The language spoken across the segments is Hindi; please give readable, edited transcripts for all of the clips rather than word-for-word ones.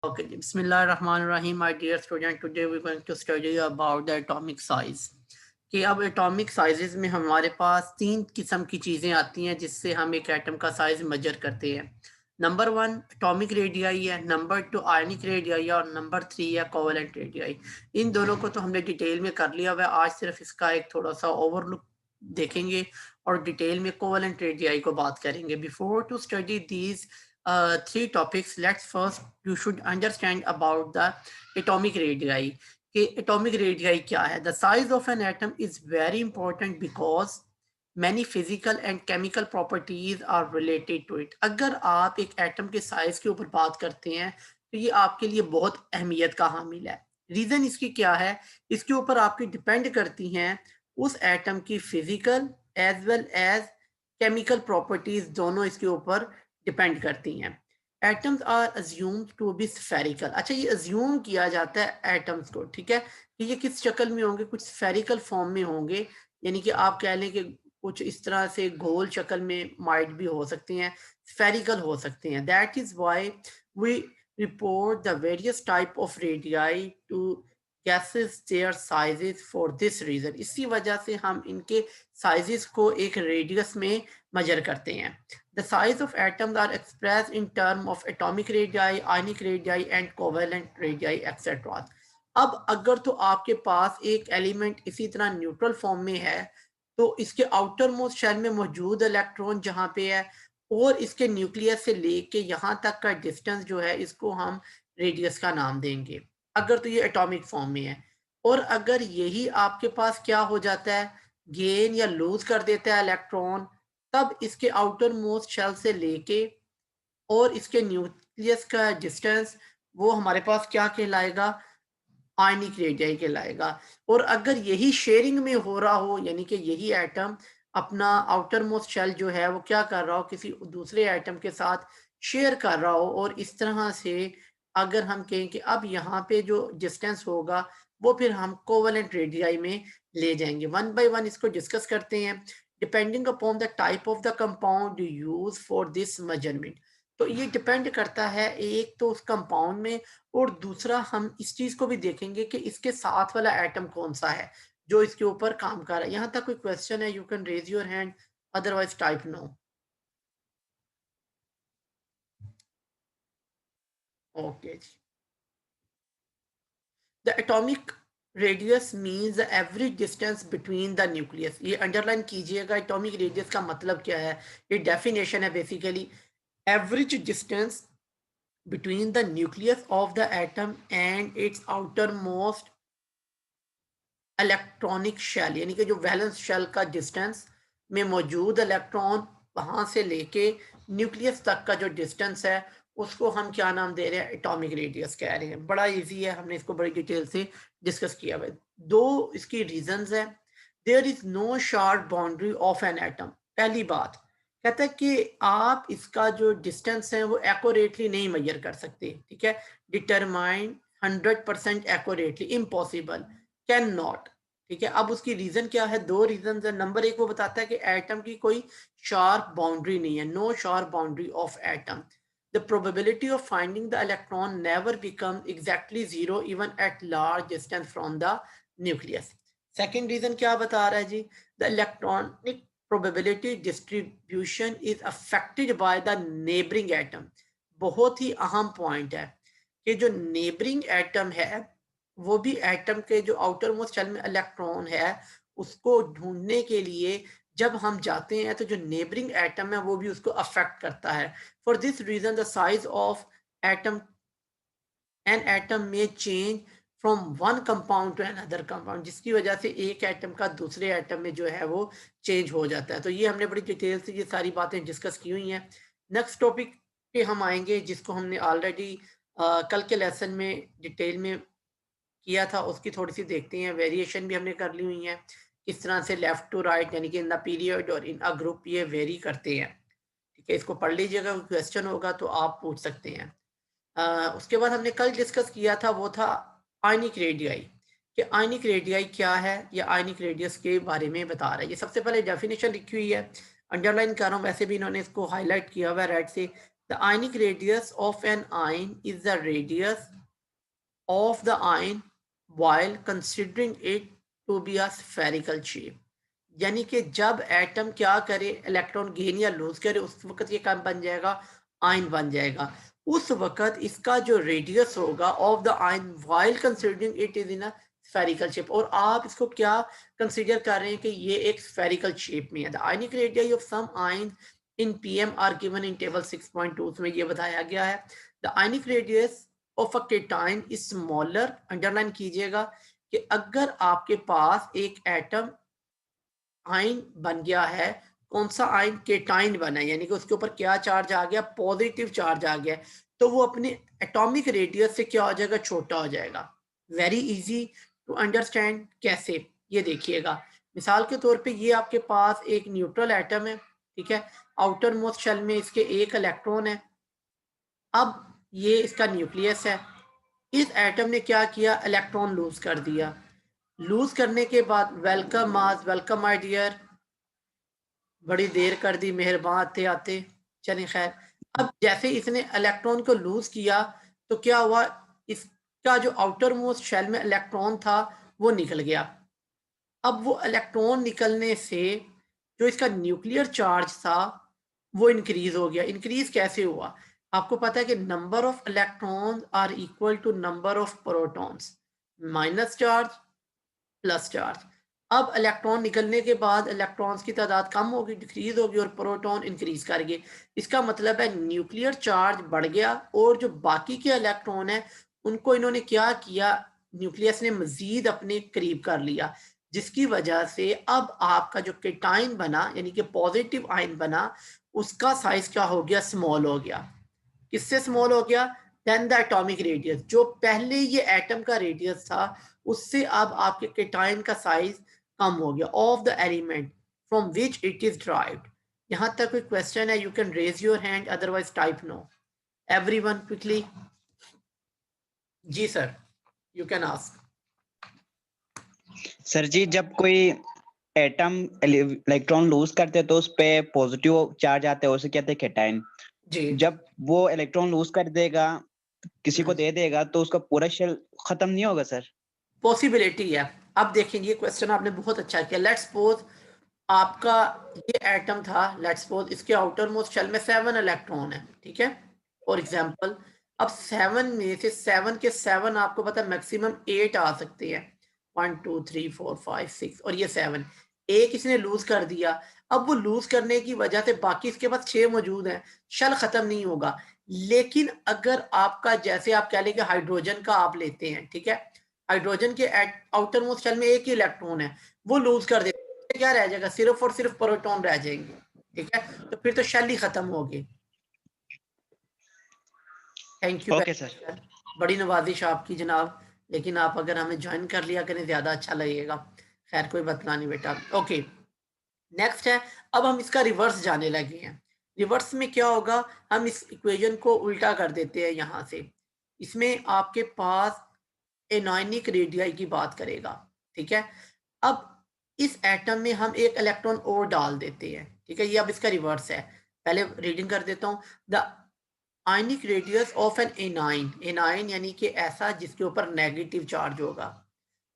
Okay, Bismillahirrahmanirrahim, my dear student. Today we're going to study about the atomic size. कि अब एटॉमिक साइजेस में हमारे पास तीन किस्म की चीज़ें आती हैं जिससे हम एक एटम का साइज मेजर करते हैं। नंबर वन एटॉमिक रेडियाई है, नंबर टू आयनिक रेडियाई है और नंबर थ्री है कोवेलेंट रेडियाई। इन दोनों को तो हमने डिटेल में कर लिया हुआ है। आज सिर्फ इसका एक थोड़ा सा ओवरलुक देखेंगे और डिटेल में कोवेलेंट रेडियाई को बात करेंगे। Before to study these three topics, let's first you should understand about the atomic radii. कि atomic radii क्या है? The size of an atom is very important because many physical and chemical properties are related to it. अगर आप एक एटम के साइज के ऊपर बात करते हैं तो ये आपके लिए बहुत अहमियत का हामिल है। रीजन इसकी क्या है? इसके ऊपर आपकी डिपेंड करती हैं उस एटम की physical as well as chemical properties, दोनों इसके ऊपर डिपेंड करती हैं। Atoms are assumed to be spherical. अच्छा, ये अज्यूम किया जाता है एटम्स को, ठीक है, कि ये किस शक्ल में होंगे? कुछ स्फेरिकल फॉर्म में होंगे, यानी कि आप कह लें कि कुछ इस तरह से गोल शक्ल में माइट भी हो सकती हैं, स्फेरिकल हो सकते हैं। That is why we report the various type of radii to gases their sizes for this reason. इसी वजह से हम इनके साइजेस को एक रेडियस में मेजर करते हैं। The size of atoms are expressed in terms of atomic radii, ionic radii and covalent radii, etc. अब अगर तो आपके पास एक एलिमेंट इसी तरह न्यूट्रल फॉर्म में है तो इसके आउटर मोस्ट शेल में मौजूद इलेक्ट्रॉन जहाँ पे है और इसके न्यूक्लियस से लेके यहाँ तक का डिस्टेंस जो है इसको हम रेडियस का नाम देंगे, अगर तो ये एटॉमिक फॉर्म में है। और अगर यही आपके पास क्या हो जाता है, गेन या लूज कर देता है इलेक्ट्रॉन, तब इसके आउटर मोस्ट शेल से लेके और इसके न्यूक्लियस का डिस्टेंस वो हमारे पास क्या कहलाएगा? आयनिक रेडियाई कहलाएगा। और अगर यही शेयरिंग में हो रहा हो, यानी कि यही एटम अपना आउटर मोस्ट शेल जो है वो क्या कर रहा हो, किसी दूसरे एटम के साथ शेयर कर रहा हो, और इस तरह से अगर हम कहें कि अब यहाँ पे जो डिस्टेंस होगा वो फिर हम कोवेलेंट रेडियाई में ले जाएंगे। वन बाय वन इसको डिस्कस करते हैं depending upon the type of the compound use for this measurement. तो ये डिपेंड करता है एक तो उस कंपाउंड में, और दूसरा हम इस चीज को भी देखेंगे कि इसके साथ वाला एटम कौन सा है जो इसके ऊपर काम कर रहा है। यहाँ तक कोई क्वेश्चन है? You can raise your hand, otherwise type no. Okay जी। The atomic radius means the average distance between the nucleus. ये अंडरलाइन कीजिएगा, एटॉमिक रेडियस का मतलब क्या है। ये डेफिनेशन है basically average distance between the nucleus of the atom and its outermost electronic shell, यानी कि जो वैलेंस शेल का डिस्टेंस में मौजूद इलेक्ट्रॉन वहां से लेके न्यूक्लियस तक का जो डिस्टेंस है उसको हम क्या नाम दे रहे हैं? एटॉमिक रेडियस कह रहे हैं। बड़ा इजी है, हमने इसको बड़ी डिटेल से डिस्कस किया हुआ है। दो इसकी रीजंस है। There is no sharp boundary of an atom. पहली बात कहता है कि आप इसका जो डिस्टेंस है वो एक्यूरेटली नहीं मेजर कर सकते, ठीक है। Determine 100% accurately impossible, can not, ठीक है। अब उसकी रीजन क्या है? दो रीजन है। नंबर एक वो बताता है कि एटम की कोई शार्प बाउंड्री नहीं है, no sharp boundary of atom. The probability of finding the electron never become exactly zero even at large distance from the nucleus. Second reason क्या बता रहा है ji? The electronic probability distribution is affected by the neighboring atom। बहुत ही अहम पॉइंट है कि जो नेबरिंग एटम है वो भी एटम के जो आउटर मोस्ट शेल में इलेक्ट्रॉन है उसको ढूंढने के लिए जब हम जाते हैं तो जो नेबरिंग एटम है वो भी उसको अफेक्ट करता है। For this reason the size of atom an atom में change from one compound to another compound, जिसकी वजह से एक एटम का दूसरे एटम में जो है वो चेंज हो जाता है। तो ये हमने बड़ी डिटेल से ये सारी बातें डिस्कस की हुई हैं। नेक्स्ट टॉपिक पे हम आएंगे जिसको हमने ऑलरेडी कल के लेसन में डिटेल में किया था, उसकी थोड़ी सी देखते हैं। वेरिएशन भी हमने कर ली हुई है, किस तरह से लेफ्ट टू राइट यानी कि इन द पीरियड और इन अ ग्रुप ये वेरी करते हैं, ठीक है। इसको पढ़ लीजिएगा, क्वेश्चन होगा तो आप पूछ सकते हैं। उसके बाद हमने कल डिस्कस किया था वो था आयनिक रेडियाई, कि आयनिक रेडियाई क्या है या आयनिक रेडियस के बारे में बता रहा है। ये सबसे पहले डेफिनेशन लिखी हुई है, अंडरलाइन कर रहा हूँ, वैसे भी इन्होंने इसको हाईलाइट किया हुआ है रेड से। The ionic radius of an ion is the radius of the ion while considering it to be a spherical shape. यानी कि जब एटम क्या करे, इलेक्ट्रॉन गेन या लूज करे, उस वक्त ये कम बन जाएगा, आयन बन जाएगा। उस वक्त इसका जो रेडियस होगा of the ion while considering it is in a spherical shape, और आप इसको क्या कंसीडर कर रहे हैं कि ये एक स्फेरिकल शेप में है। The ionic radius of some ion in pm are given in table 6.2 में ये बताया गया है। The ionic radius of a cation is smaller, underline कीजिएगा कि अगर आपके पास एक एटम आयन बन गया है, कौन सा आयन, केटाइन बना है, यानी कि उसके ऊपर क्या चार्ज आ गया, पॉजिटिव चार्ज आ गया, तो वो अपने एटॉमिक रेडियस से क्या हो जाएगा, छोटा हो जाएगा। Very easy to understand. कैसे, ये देखिएगा। मिसाल के तौर पे ये आपके पास एक न्यूट्रल एटम है, ठीक है, आउटर मोस्ट शेल में इसके एक इलेक्ट्रॉन है। अब ये इसका न्यूक्लियस है। इस एटम ने क्या किया, इलेक्ट्रॉन लूज कर दिया। लूज करने के बाद, वेलकम मास, वेलकम माय डियर, बड़ी देर कर दी, मेहरबान आते आते। चलिए खैर, अब जैसे इसने इलेक्ट्रॉन को लूज किया तो क्या हुआ, इसका जो आउटर मोस्ट शेल में इलेक्ट्रॉन था वो निकल गया। अब वो इलेक्ट्रॉन निकलने से जो इसका न्यूक्लियर चार्ज था वो इंक्रीज हो गया। इंक्रीज कैसे हुआ, आपको पता है कि number of electrons are equal to number of protons, minus charge plus charge. अब इलेक्ट्रॉन निकलने के बाद इलेक्ट्रॉन्स की तादाद कम होगी, डिक्रीज होगी, और प्रोटॉन इंक्रीज कर गए। इसका मतलब है न्यूक्लियर चार्ज बढ़ गया, और जो बाकी के इलेक्ट्रॉन है उनको इन्होंने क्या किया, न्यूक्लियस ने मजीद अपने करीब कर लिया, जिसकी वजह से अब आपका जो केटाइन बना, यानी कि पॉजिटिव आयन बना, उसका साइज क्या हो गया, स्मॉल हो गया। किससे स्मॉल हो गया, देन द एटॉमिक रेडियस, जो पहले ये एटम का रेडियस था उससे अब आपके केटाइन का साइज कम हो गया, of the element from which it is derived. यहां तक कोई क्वेश्चन है, you can raise your hand, otherwise type no. Everyone quickly. जी sir, you can ask. Sir ji, जब कोई एटम इलेक्ट्रॉन लूज करते हैं तो उस पे पॉजिटिव चार्ज आता है, उसे कहते हैं केटाइन। जी, जब वो इलेक्ट्रॉन लूज कर देगा, किसी को दे देगा, तो उसका पूरा शेल खत्म नहीं होगा सर? पॉसिबिलिटी है। अब देखेंगे, क्वेश्चन आपने बहुत अच्छा किया। लेट्स सपोज आपका ये एटम था, लेट्स सपोज इसके आउटर मोस्ट शेल में 7 इलेक्ट्रॉन है, ठीक है, फॉर एग्जांपल। अब 7 में से 7 के 7 आपको पता है मैक्सिमम 8 आ सकते हैं, 1 2 3 4 5 6, और ये 7 एक इसने लूज कर दिया। अब वो लूज करने की वजह से बाकी इसके पास 6 मौजूद हैं, शेल खत्म नहीं होगा। लेकिन अगर आपका, जैसे आप कह लेंगे हाइड्रोजन का आप लेते हैं, ठीक है, हाइड्रोजन के आउटर मोस्ट शेल में एक ही इलेक्ट्रॉन है, वो लूज कर देते, क्या रह जाएगा, सिर्फ और सिर्फ प्रोटॉन रह जाएंगे, ठीक है, तो फिर तो शेल ही खत्म होगी। Thank you okay sir. बड़ी नवाजिश आपकी जनाब, लेकिन आप अगर हमें ज्वाइन कर लिया करें ज्यादा अच्छा लगेगा। खैर कोई बतला नहीं बेटा। ओके, नेक्स्ट है, अब हम इसका रिवर्स जाने लगे हैं। रिवर्स में क्या होगा, हम इस इक्वेशन को उल्टा कर देते हैं यहां से। इसमें आपके पास एनायनिक रेडियाई की बात करेगा, ठीक है। अब इस एटम में हम एक इलेक्ट्रॉन और डाल देते हैं, ठीक है, ये अब इसका रिवर्स है। पहले रीडिंग कर देता हूँ। The ionic radius of an anion, anion यानी कि ऐसा जिसके ऊपर नेगेटिव चार्ज होगा।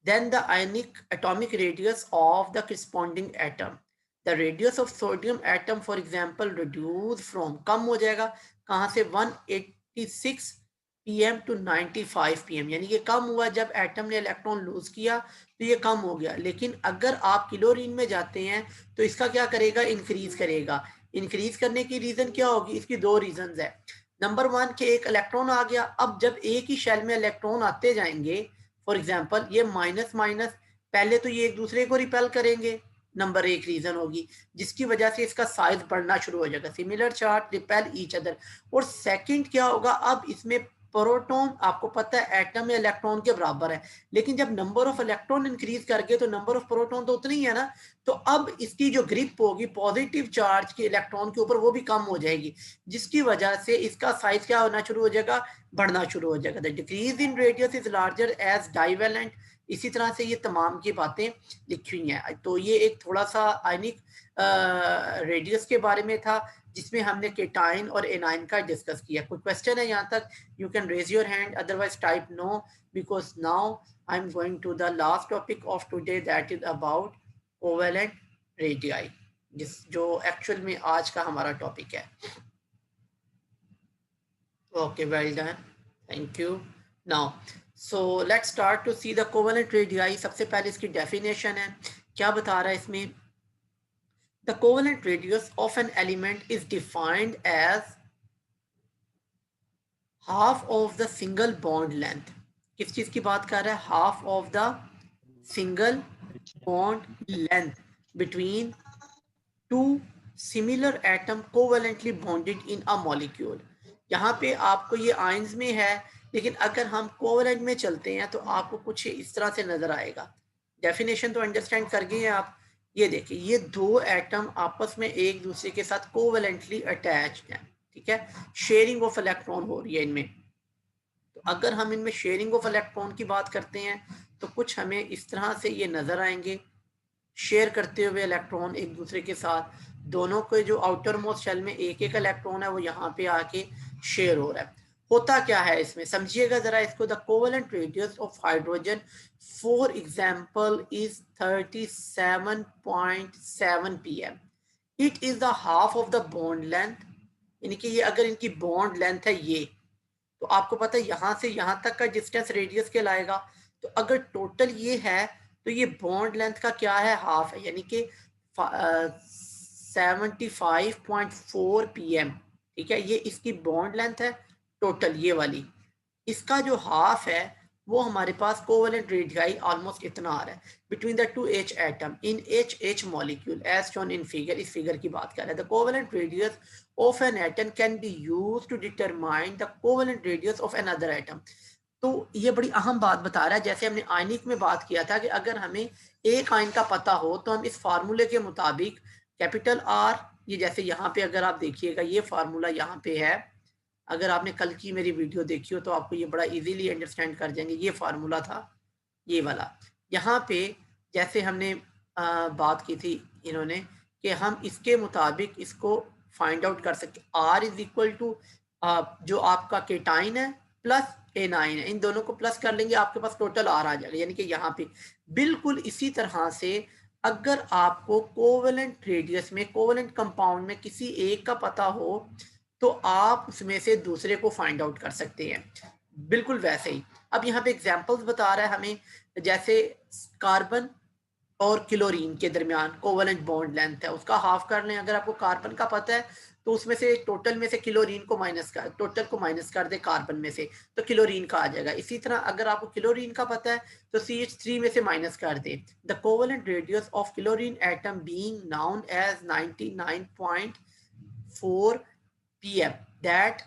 Then the ionic atomic radius of the corresponding atom, the radius of sodium atom for example reduce from, कम हो जाएगा कहाँ से, 186 pm टू 95 pm, यानी कि कम हुआ जब एटम ने इलेक्ट्रॉन लूज किया तो ये कम हो गया। लेकिन अगर आप किलोरीन में जाते हैं तो इसका क्या करेगा, इंक्रीज करेगा। इंक्रीज करने की रीजन क्या होगी, इसकी दो रीजन है। नंबर 1 के एक इलेक्ट्रॉन आ गया, अब जब एक ही शेल में इलेक्ट्रॉन आते जाएंगे, फॉर एग्जाम्पल ये माइनस माइनस, पहले तो ये एक दूसरे को रिपेल करेंगे, नंबर 1 रीजन होगी, जिसकी वजह से इसका साइज बढ़ना शुरू हो जाएगा, similar charge repel each other. और सेकंड क्या होगा, अब इसमें प्रोटॉन, आपको पता है एटम में इलेक्ट्रॉन के बराबर है, लेकिन जब नंबर ऑफ इलेक्ट्रॉन इंक्रीज करके तो नंबर ऑफ प्रोटॉन तो उतनी ही है ना, तो अब इसकी जो ग्रिप होगी पॉजिटिव चार्ज के इलेक्ट्रॉन के ऊपर वो भी कम हो जाएगी, जिसकी वजह से इसका साइज क्या होना शुरू हो जाएगा, बढ़ना शुरू हो जाएगा। The decrease in radius is larger as divalent. इसी तरह से ये तमाम ये बातें लिखी हुई हैं। तो ये एक थोड़ा सा आयनिक रेडियस के बारे में था जिसमें हमने केटाइन और एनाइन का डिस्कस किया। कोई क्वेश्चन है यहाँ तक? You can raise your hand, otherwise type no, because now I am going to the last topic of today, that is about covalent radii, जो एक्चुअल में आज का हमारा टॉपिक है। Okay, well done. Thank you. Now, so let's start to see the covalent radii. सबसे पहले इसकी definition है, क्या बता रहा है इसमें? The covalent radius of an element is defined as half of the single bond length. किस चीज की बात कर रहा है? Half of the single bond length between two similar atom covalently bonded in a molecule. यहाँ पे आपको ये आयंस में है, लेकिन अगर हम कोवेलेंट में चलते हैं तो आपको कुछ इस तरह से नजर आएगा। डेफिनेशन तो अंडरस्टैंड कर गए हैं आप? ये देखिए, ये दो एटम आपस में एक दूसरे के साथ कोवेलेंटली अटैच हैं, ठीक है, शेयरिंग ऑफ इलेक्ट्रॉन हो रही है इनमें। तो अगर हम इनमें शेयरिंग ऑफ इलेक्ट्रॉन की बात करते हैं तो कुछ हमें इस तरह से ये नजर आएंगे, शेयर करते हुए इलेक्ट्रॉन एक दूसरे के साथ। दोनों के जो आउटर मोस्ट शेल में एक एक इलेक्ट्रॉन है वो यहाँ पे आके शेयर हो रहा है। होता क्या है इसमें, समझिएगा जरा इसको। The covalent radius of hydrogen for example is 37.7 pm। It is the half of the bond length, यानी कि ये अगर इनकी बॉन्ड लेंथ है ये, तो आपको पता है यहाँ से यहाँ तक का डिस्टेंस रेडियस कहलाएगा। तो अगर टोटल ये है तो ये बॉन्ड लेंथ का क्या है? हाफ है, यानी कि 75.4 pm, ठीक है, ये इसकी बॉन्ड लेंथ है टोटल ये वाली। इसका जो हाफ है वो हमारे पास कोवेलेंट रेडियाई ऑलमोस्ट इतना आ रहा है between the two H atom in H molecule as shown in figure. इस फिगर की बात कर रहे हैं। The covalent radius of an atom can be used to determine the covalent radius of another atom. तो ये बड़ी अहम बात बता रहा है। जैसे हमने आयनिक में बात किया था कि अगर हमें एक आयन का पता हो तो हम इस फार्मूले के मुताबिक कैपिटल आर, ये जैसे यहाँ पे अगर आप देखिएगा ये फार्मूला यहाँ पे है, अगर आपने कल की मेरी वीडियो देखी हो तो आपको ये बड़ा इजीली अंडरस्टैंड कर जाएंगे। ये फार्मूला था ये वाला। यहाँ पे जैसे हमने बात की थी इन्होंने कि हम इसके मुताबिक इसको फाइंड आउट कर सकते। आर इज इक्वल टू जो आपका केटाइन है प्लस एनाइन है, इन दोनों को प्लस कर लेंगे आपके पास टोटल आर आ जाएगा। यानी कि यहाँ पे बिल्कुल इसी तरह से अगर आपको कोवेलेंट रेडियस में कोवेलेंट कंपाउंड में किसी एक का पता हो तो आप उसमें से दूसरे को फाइंड आउट कर सकते हैं, बिल्कुल वैसे ही। अब यहाँ पे एग्जांपल्स बता रहा है हमें, जैसे कार्बन और क्लोरीन के दरमियान कोवेलेंट बॉन्ड लेंथ है, उसका हाफ कर लें। अगर आपको कार्बन का पता है तो उसमें से टोटल में से क्लोरीन को माइनस कर, टोटल को माइनस कर दे कार्बन में से, तो क्लोरीन का आ जाएगा। इसी तरह अगर आपको क्लोरीन का पता है तो CH3 में से माइनस कर दे। The covalent radius of chlorine atom being known as 99.4 pm that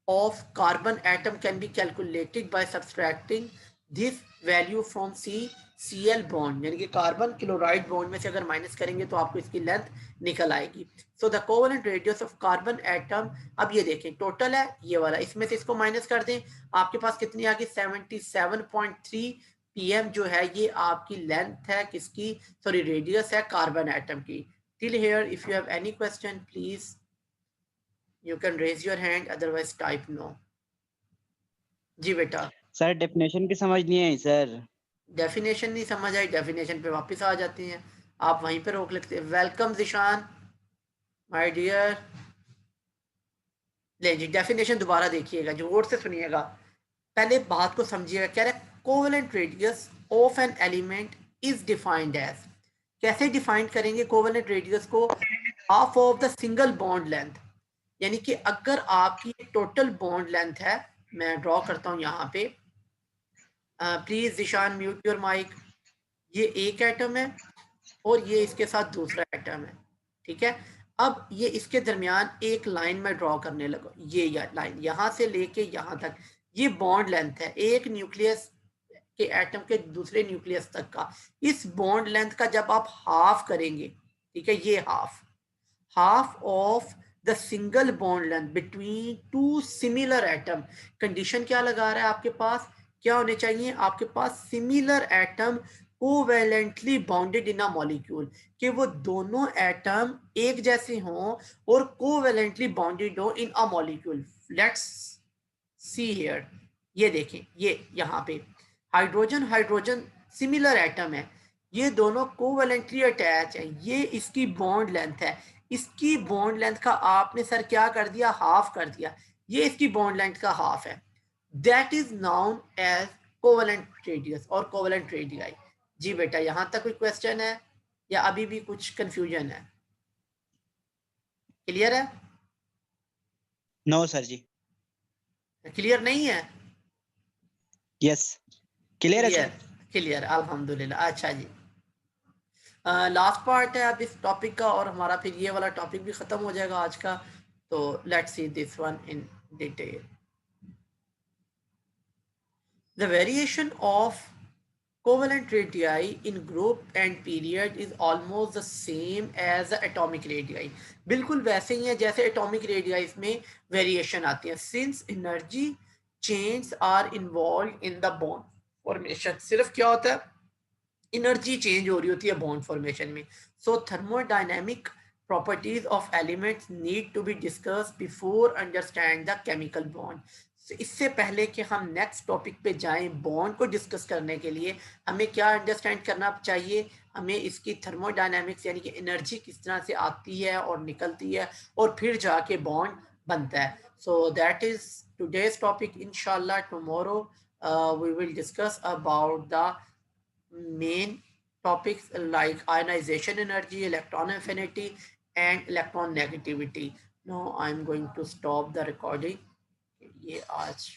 of carbon atom can be calculated by subtracting this value from CCl bond, यानी कि कार्बन क्लोराइड बॉन्ड में से अगर माइनस करेंगे तो आपको इसकी लेंथ निकल आएगी। So the covalent radius of carbon atom, अब ये देखें टोटल है ये वाला, इसमें से इसको माइनस कर दें, आपके पास कितनी आ गई? 77.3 pm जो है ये आपकी लेंथ है किसकी, सॉरी रेडियस है कार्बन एटम की। Till here if you have any question please you can raise your hand, otherwise type no। जी बेटा। सर डेफिनेशन की समझ नहीं आई सर। डेफिनेशन नहीं समझ आई? डेफिनेशन पे वापस आ जाते हैं, आप वहीं पे रोक लेते हैं। Welcome Zeeshan my dear. ले जी डेफिनेशन दोबारा देखिएगा, जोर से सुनिएगा, पहले बात को समझिएगा। कह रहे covalent radius of an element is defined as, कैसे डिफाइन करेंगे कोवेलेंट रेडियस को? Half of the single bond length, यानी कि अगर आपकी टोटल बॉन्ड लेंथ है, मैं ड्रॉ करता हूं यहाँ पे, please Zeeshan mute your mic. ये एक एटम है और ये इसके साथ दूसरा एटम है, ठीक है। अब ये इसके दरमियान एक लाइन में ड्रॉ करने लगा, ये लाइन यहाँ से लेके यहाँ तक, ये बॉन्ड लेंथ है एक न्यूक्लियस के एटम के दूसरे न्यूक्लियस तक का। इस बॉन्ड लेंथ का जब आप हाफ करेंगे, ठीक है, ये half of the single bond length between two similar atom. Condition क्या लगा रहा है आपके पास, क्या होने चाहिए आपके पास, similar atom covalently bonded in a molecule, कि वो दोनों एटम एक जैसे हों और कोवेलेंटली बॉन्डेड हो in a molecule. Let's see here, ये देखें, ये यहाँ पे हाइड्रोजन हाइड्रोजन सिमिलर एटम है, ये दोनों कोवेलेंटली अटैच है, ये इसकी बॉन्ड लेंथ है, इसकी बॉन्ड लेंथ का आपने सर क्या कर दिया, हाफ कर दिया, ये इसकी बॉन्ड लेंथ का हाफ है, that is known as covalent radius और कोवेलेंट रेडियाई। जी बेटा, यहां तक कोई क्वेश्चन है या अभी भी कुछ कंफ्यूजन है? क्लियर है? नो सर जी। क्लियर नहीं है? यस क्लियर है क्लियर, सर। क्लियर, अल्हम्दुलिल्लाह। अच्छा जी, लास्ट पार्ट है अब इस टॉपिक का और हमारा फिर ये वाला टॉपिक भी खत्म हो जाएगा आज का। तो let's see this one in detail. The variation of covalent radii in group and period is almost the same as the atomic radii। बिल्कुल वैसे ही है जैसे atomic radii में वेरिएशन आती है, since energy changes are involved in the bond formation। सिर्फ क्या होता है, एनर्जी चेंज हो रही होती है बॉन्ड फॉर्मेशन में। So thermodynamic properties of elements need to be discuss before understand the chemical bond. इससे पहले कि हम नेक्स्ट टॉपिक पे जाएं बॉन्ड को डिस्कस करने के लिए, हमें क्या अंडरस्टैंड करना चाहिए, हमें इसकी थर्मोडायनेमिक्स यानी कि एनर्जी किस तरह से आती है और निकलती है और फिर जाके बॉन्ड बनता है। So that is today's topic. इंशाल्लाह tomorrow we will discuss about the main topics like ionization energy, electron affinity, and electron negativity. Now I'm going to stop the recording. ये आज